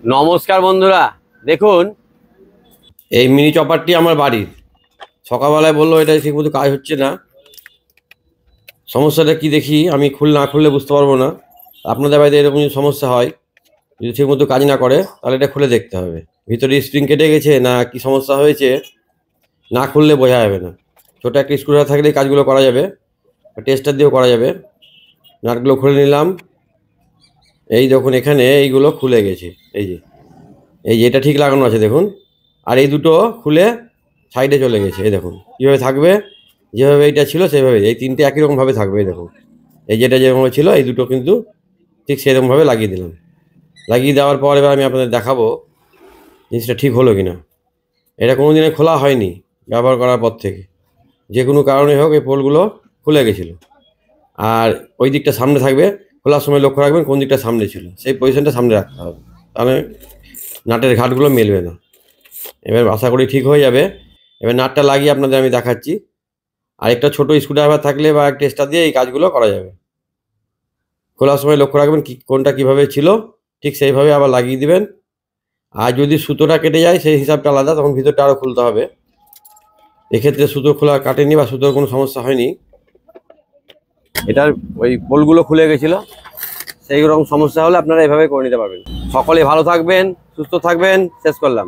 নমস্কার বন্ধুরা, দেখুন এই মিনি চপারটি আমার বাড়ির। সকালবেলায় বললো এটা ঠিকমতো কাজ হচ্ছে না। সমস্যাটা কি দেখি, আমি না খুললে বুঝতে পারবো না। আপনাদের বাড়িতে এরকম যদি সমস্যা হয়, যদি ঠিকমতো কাজ না করে, তাহলে এটা খুলে দেখতে হবে ভিতরে স্প্রিং কেটে গেছে না কি সমস্যা হয়েছে। না খুললে বোঝা যাবে না। ছোটো একটা স্ক্রুড্রাইভার থাকলেই কাজগুলো করা যাবে, টেস্টার দিয়েও করা যাবে। নাটগুলো খুলে নিলাম। এই দেখুন এখানে এইগুলো খুলে গেছে। এই যে এটা ঠিক লাগানো আছে দেখুন। আর এই দুটো খুলে সাইডে চলে গেছে। এই দেখুন কীভাবে থাকবে, যেভাবে এইটা ছিল সেভাবে এই তিনটে একই রকমভাবে থাকবে। এই দেখুন এই যেটা যেরকম ছিল এই দুটো কিন্তু ঠিক সেরকমভাবে লাগিয়ে দিলাম। লাগিয়ে দেওয়ার পর এবার আমি আপনাদের দেখাবো জিনিসটা ঠিক হলো কি না। এটা কোনো দিনে খোলা হয়নি ব্যবহার করার পর থেকে। যে কোনো কারণে হোক এই পোলগুলো খুলে গেছিলো। আর ওই দিকটা সামনে থাকবে, খোলার সময় লক্ষ্য রাখবেন কোন দিকটা সামনে ছিল, সেই পজিশনটা সামনে রাখতে হবে, তাহলে নাটের ঘাটগুলো মেলবে না। এবার আশা করি ঠিক হয়ে যাবে। এবার নাটটা লাগিয়ে আপনাদের আমি দেখাচ্ছি। আরেকটা ছোটো স্ক্রুড্রাইভার থাকলে বা টেস্টার দিয়ে এই কাজগুলো করা যাবে। খোলার সময় লক্ষ্য রাখবেন কোনটা কীভাবে ছিল, ঠিক সেইভাবে আবার লাগিয়ে দিবেন। আর যদি সুতোটা কেটে যায় সেই হিসাবটা আলাদা, তখন ভিতরটা আরও খুলতে হবে। এক্ষেত্রে সুতো খোলা কাটেনি বা সুতোর কোনো সমস্যা হয়নি। এটার ওই পোলগুলো খুলে গেছিলো, সেই রকম সমস্যা হলে আপনারা এভাবে করে নিতে পারবেন। সকলে ভালো থাকবেন, সুস্থ থাকবেন। শেষ করলাম।